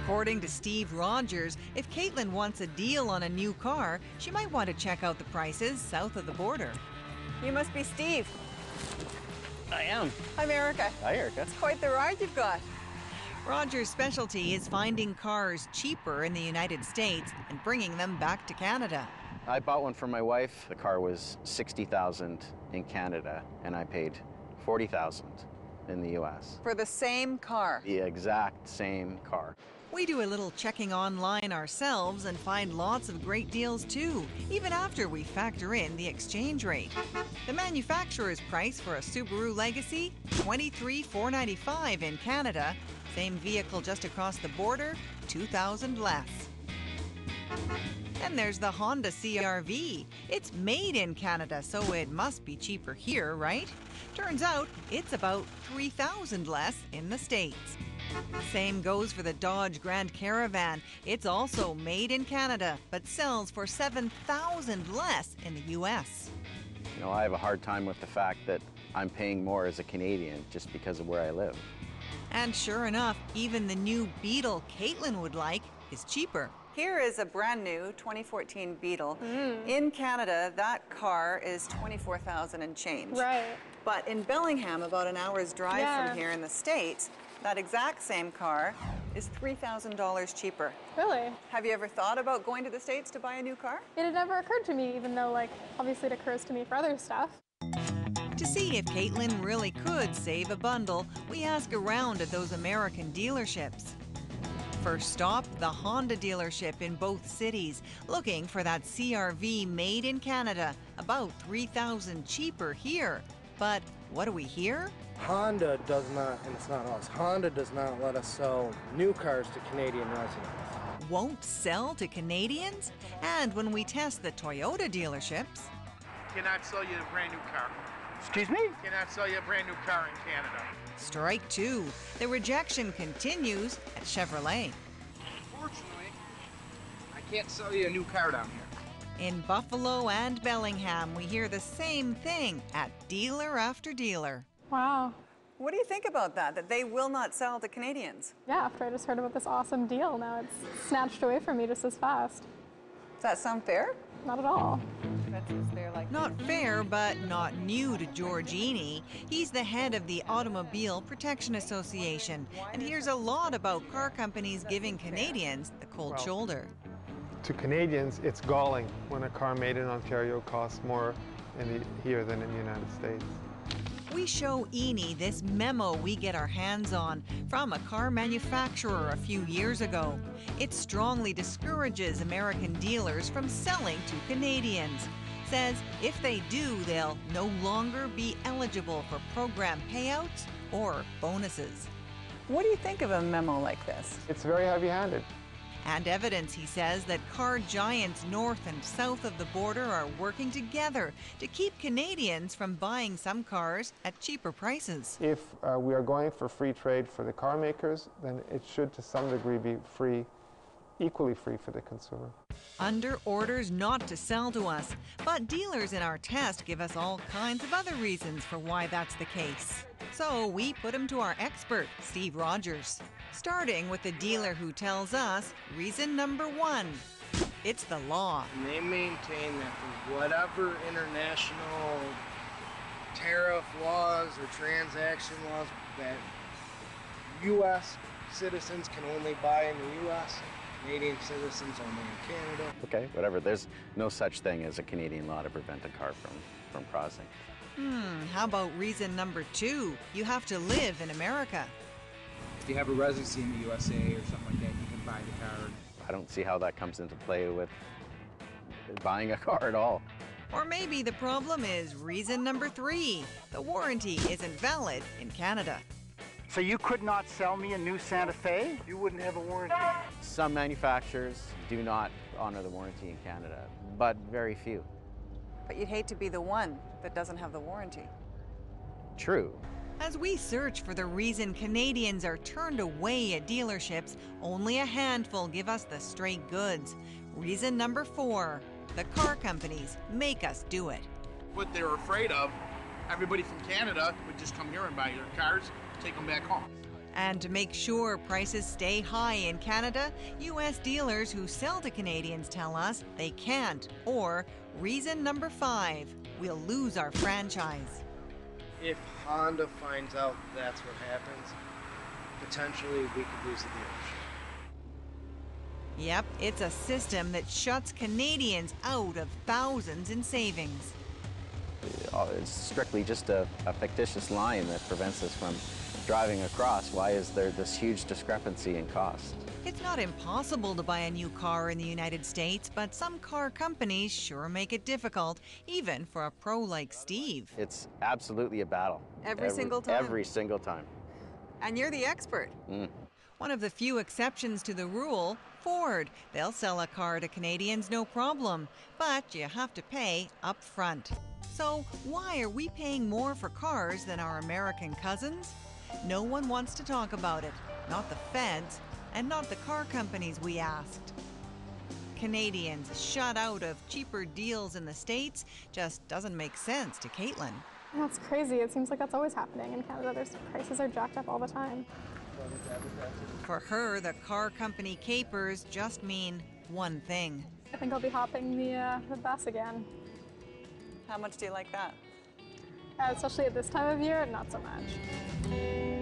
According to Steve Rogers, if Caitlin wants a deal on a new car, she might want to check out the prices south of the border. You must be Steve. I am. I'm Erica. Hi, Erica. It's quite the ride you've got. Rogers' specialty is finding cars cheaper in the United States and bringing them back to Canada. I bought one for my wife. The car was $60,000 in Canada, and I paid $40,000 in the U.S. For the same car. The exact same car. We do a little checking online ourselves and find lots of great deals too, even after we factor in the exchange rate. The manufacturer's price for a Subaru Legacy, $23,495 in Canada. Same vehicle just across the border, $2,000 less. Then there's the Honda CR-V. It's made in Canada, so it must be cheaper here, right? Turns out it's about $3,000 less in the States. Same goes for the Dodge Grand Caravan. It's also made in Canada, but sells for $7,000 less in the U.S. You know, I have a hard time with the fact that I'm paying more as a Canadian just because of where I live. And sure enough, even the new Beetle Caitlin would like is cheaper. Here is a brand new 2014 Beetle. In Canada, that car is $24,000 and change. Right. But in Bellingham, about an hour's drive from here in the States, that exact same car is $3,000 cheaper. Really? Have you ever thought about going to the States to buy a new car? It had never occurred to me, even though, like, obviously it occurs to me for other stuff. To see if Caitlin really could save a bundle, we ask around at those American dealerships. First stop, the Honda dealership in both cities, looking for that CR-V made in Canada, about $3,000 cheaper here. But what do we hear? Honda does not, and it's not us, Honda does not let us sell new cars to Canadian residents. Won't sell to Canadians? And when we test the Toyota dealerships, Cannot sell you a brand new car. Excuse me? Cannot sell you a brand new car in Canada. strike two. The rejection continues at Chevrolet. Unfortunately, I can't sell you a new car down here. In Buffalo and Bellingham, we hear the same thing at dealer after dealer. Wow. What do you think about that, that they will not sell to Canadians? Yeah, after I just heard about this awesome deal, now it's snatched away from me just as fast. Does that sound fair? Not at all. Not fair, but not new to George Eny. He's the head of the Automobile Protection Association and hears a lot about car companies giving Canadians the cold shoulder. To Canadians, it's galling when a car made in Ontario costs more here than in the United States. We show Eny this memo we get our hands on from a car manufacturer a few years ago. It strongly discourages American dealers from selling to Canadians. Says if they do, they'll no longer be eligible for program payouts or bonuses. What do you think of a memo like this? It's very heavy-handed. And evidence, he says, that car giants north and south of the border are working together to keep Canadians from buying some cars at cheaper prices. If we are going for free trade for the car makers, then it should to some degree be free, equally free for the consumer. Under orders not to sell to us, but dealers in our test give us all kinds of other reasons for why that's the case. So we put him to our expert, Steve Rogers. Starting with the dealer who tells us reason number one, it's the law. And they maintain that for whatever international tariff laws or transaction laws that U.S. citizens can only buy in the U.S., Canadian citizens only in Canada. Okay, whatever. There's no such thing as a Canadian law to prevent a car from crossing. How about reason number two? You have to live in America. If you have a residency in the USA or something like that, you can buy the car. I don't see how that comes into play with buying a car at all. Or maybe the problem is reason number three. The warranty isn't valid in Canada. So you could not sell me a new Santa Fe? You wouldn't have a warranty. Some manufacturers do not honor the warranty in Canada, but very few. But you'd hate to be the one that doesn't have the warranty. True. As we search for the reason Canadians are turned away at dealerships, only a handful give us the straight goods. Reason number four, the car companies make us do it. What they're afraid of, everybody from Canada would just come here and buy your cars, take them back home. And to make sure prices stay high in Canada, U.S. dealers who sell to Canadians tell us they can't. Or, reason number 5, we'll lose our franchise. If Honda finds out that's what happens, potentially we could lose the dealership. Yep, it's a system that shuts Canadians out of thousands in savings. It's strictly just a fictitious line that prevents us from driving across. Why is there this huge discrepancy in cost? It's not impossible to buy a new car in the United States, but some car companies sure make it difficult, even for a pro like Steve. It's absolutely a battle. Every single time? Every single time. And you're the expert. One of the few exceptions to the rule, Ford. They'll sell a car to Canadians no problem, but you have to pay up front. So why are we paying more for cars than our American cousins? No one wants to talk about it, not the feds, and not the car companies we asked. Canadians shut out of cheaper deals in the States just doesn't make sense to Caitlin. That's crazy. It seems like that's always happening in Canada. Prices are jacked up all the time. For her, the car company capers just mean one thing. I think I'll be hopping the bus again. How much do you like that? Especially at this time of year, not so much.